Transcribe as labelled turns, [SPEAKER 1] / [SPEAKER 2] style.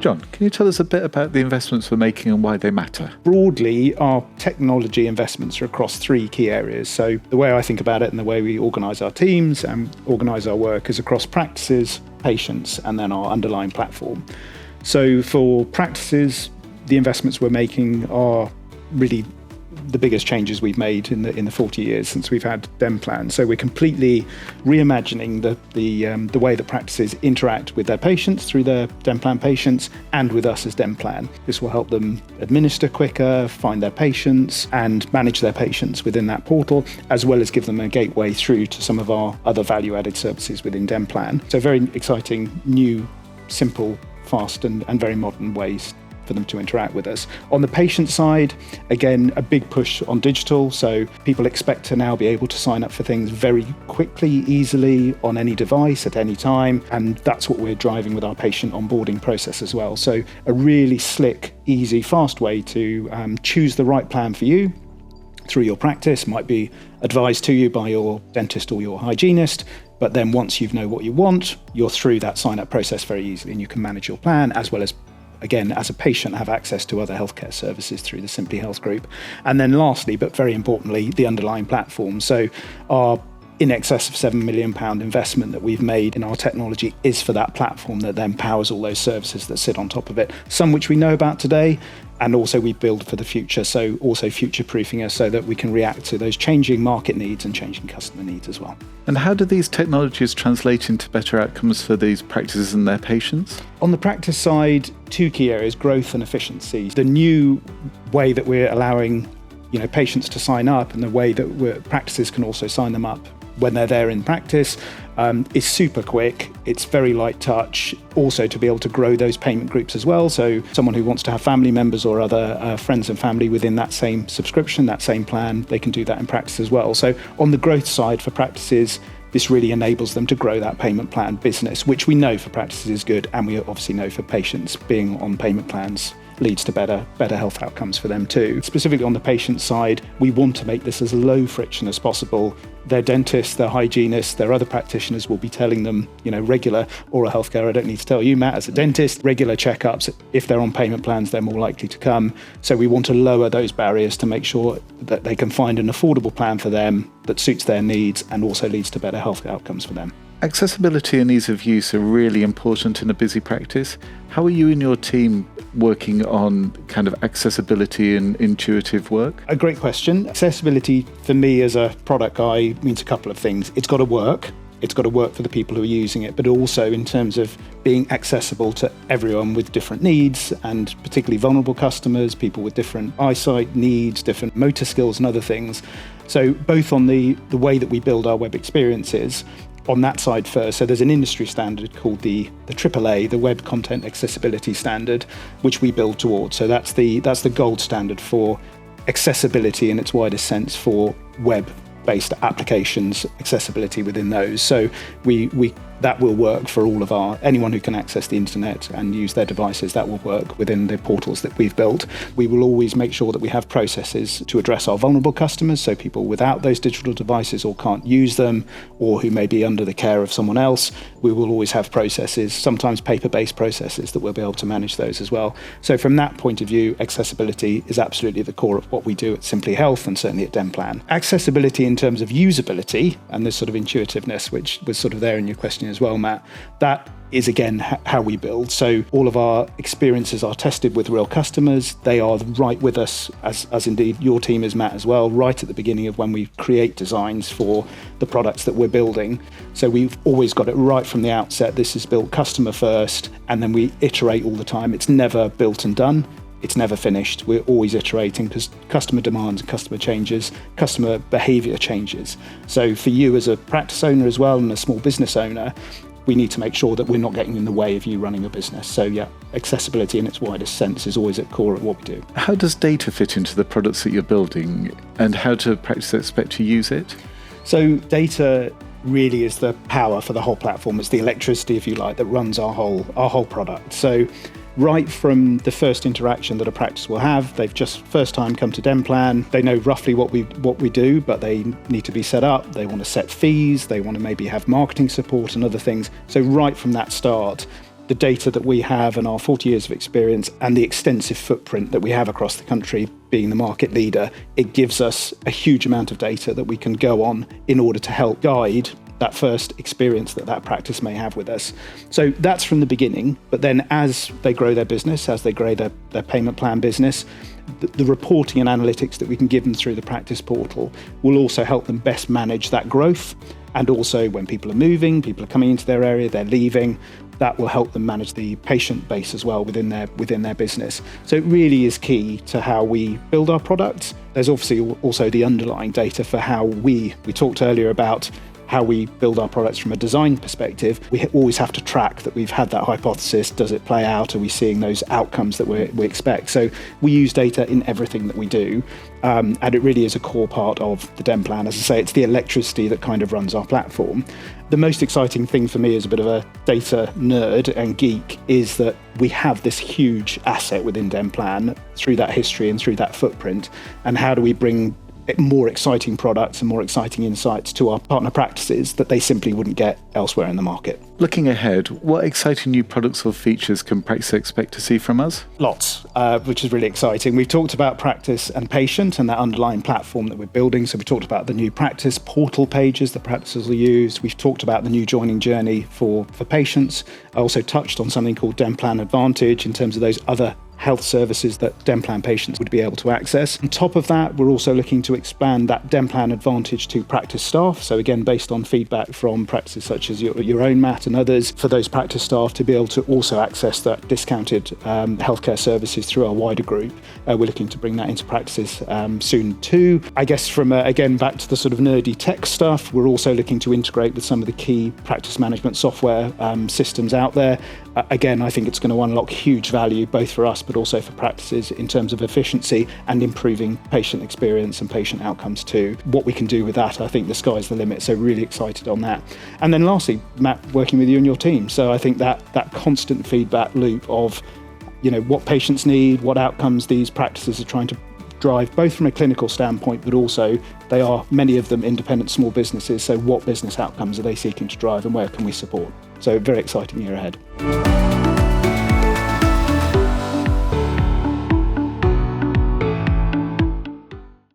[SPEAKER 1] John, can you tell us a bit about the investments we're making and why they matter?
[SPEAKER 2] Broadly, our technology investments are across three key areas. So the way I think about it and the way we organise our teams and organise our work is across practices, patients, and then our underlying platform. So for practices, the investments we're making are really the biggest changes we've made in the 40 years since we've had Demplan. So we're completely reimagining the way that practices interact with their patients through their Demplan patients and with us as Demplan. This will help them administer quicker, find their patients and manage their patients within that portal, as well as give them a gateway through to some of our other value-added services within Demplan. So very exciting, new, simple, fast and very modern ways for them to interact with us. On the patient side, again, a big push on digital. So people expect to now be able to sign up for things very quickly, easily, on any device at any time. And that's what we're driving with our patient onboarding process as well. So a really slick, easy, fast way to choose the right plan for you through your practice. Might be advised to you by your dentist or your hygienist. But then once you know what you want, you're through that sign-up process very easily and you can manage your plan as well as, again, as a patient, have access to other healthcare services through the Simply Health Group. And then lastly, but very importantly, the underlying platform. So our in excess of £7 million investment that we've made in our technology is for that platform that then powers all those services that sit on top of it, some which we know about today, and also we build for the future, so also future-proofing us so that we can react to those changing market needs and changing customer needs as well.
[SPEAKER 1] And how do these technologies translate into better outcomes for these practices and their patients?
[SPEAKER 2] On the practice side, two key areas, growth and efficiency. The new way that we're allowing patients to sign up and the way that practices can also sign them up when they're there in practice is super quick. It's very light touch. Also to be able to grow those payment groups as well. So someone who wants to have family members or other friends and family within that same subscription, that same plan, they can do that in practice as well. So on the growth side for practices, this really enables them to grow that payment plan business, which we know for practices is good. And we obviously know for patients being on payment plans leads to better health outcomes for them too. Specifically on the patient side, we want to make this as low friction as possible. Their dentists, their hygienists, their other practitioners will be telling them, regular oral healthcare. I don't need to tell you, Matt, as a dentist, regular checkups. If they're on payment plans, they're more likely to come. So we want to lower those barriers to make sure that they can find an affordable plan for them that suits their needs and also leads to better health outcomes for them.
[SPEAKER 1] Accessibility and ease of use are really important in a busy practice. How are you and your team working on kind of accessibility and intuitive work?
[SPEAKER 2] A great question. Accessibility for me as a product guy means a couple of things. It's got to work. It's got to work for the people who are using it, but also in terms of being accessible to everyone with different needs and particularly vulnerable customers, people with different eyesight needs, different motor skills and other things. So both on the way that we build our web experiences, on that side first, so there's an industry standard called the AAA, the Web Content Accessibility Standard, which we build towards. So that's the gold standard for accessibility in its widest sense for web-based applications, accessibility within those. So we that will work for all of anyone who can access the internet and use their devices. That will work within the portals that we've built. We will always make sure that we have processes to address our vulnerable customers, so people without those digital devices or can't use them, or who may be under the care of someone else. We will always have processes, sometimes paper-based processes, that we'll be able to manage those as well. So from that point of view, accessibility is absolutely the core of what we do at Simply Health and certainly at Demplan. Accessibility in terms of usability and this sort of intuitiveness, which was sort of there in your question as well, Matt, that is again how we build. So all of our experiences are tested with real customers. They are right with us, as indeed your team is, Matt, as well, right at the beginning of when we create designs for the products that we're building. So we've always got it right from the outset. This is built customer first, and then we iterate all the time. It's never built and done. It's never finished. We're always iterating because customer demands, customer changes, customer behavior changes. So for you as a practice owner as well and a small business owner, we need to make sure that we're not getting in the way of you running a business. So yeah, accessibility in its widest sense is always at the core of what we do.
[SPEAKER 1] How does data fit into the products that you're building, and how do practices expect to use it?
[SPEAKER 2] So data really is the power for the whole platform. It's the electricity, if you like, that runs our whole product. So right from the first interaction that a practice will have, they've just first time come to Demplan, they know roughly what we do, but they need to be set up, they want to set fees, they want to maybe have marketing support and other things. So right from that start, the data that we have and our 40 years of experience and the extensive footprint that we have across the country, being the market leader, it gives us a huge amount of data that we can go on in order to help guide that first experience that practice may have with us. So that's from the beginning. But then as they grow their business, as they grow their payment plan business, the reporting and analytics that we can give them through the practice portal will also help them best manage that growth. And also when people are moving, people are coming into their area, they're leaving, that will help them manage the patient base as well within their business. So it really is key to how we build our products. There's obviously also the underlying data for how we talked earlier about how we build our products from a design perspective. We always have to track that we've had that hypothesis. Does it play out? Are we seeing those outcomes that we expect? So we use data in everything that we do. And it really is a core part of the Demplan. As I say, it's the electricity that kind of runs our platform. The most exciting thing for me as a bit of a data nerd and geek is that we have this huge asset within Demplan through that history and through that footprint. And how do we bring more exciting products and more exciting insights to our partner practices that they simply wouldn't get elsewhere in the market?
[SPEAKER 1] Looking ahead, what exciting new products or features can practice expect to see from us?
[SPEAKER 2] Lots, which is really exciting. We've talked about practice and patient and that underlying platform that we're building. So we talked about the new practice portal pages that practices will use. We've talked about the new joining journey for patients. I also touched on something called Demplan Advantage in terms of those other health services that Demplan patients would be able to access. On top of that, we're also looking to expand that Demplan Advantage to practice staff. So again, based on feedback from practices such as your own, Matt, and others, for those practice staff to be able to also access that discounted healthcare services through our wider group. We're looking to bring that into practices soon too. I guess from, again, back to the sort of nerdy tech stuff, we're also looking to integrate with some of the key practice management software systems out there. Again, I think it's going to unlock huge value both for us but also for practices in terms of efficiency and improving patient experience and patient outcomes too. What we can do with that, I think the sky's the limit, so really excited on that. And then lastly, Matt, working with you and your team. So I think that constant feedback loop of, what patients need, what outcomes these practices are trying to drive, both from a clinical standpoint, but also they are, many of them, independent small businesses. So what business outcomes are they seeking to drive and where can we support? So very exciting year ahead.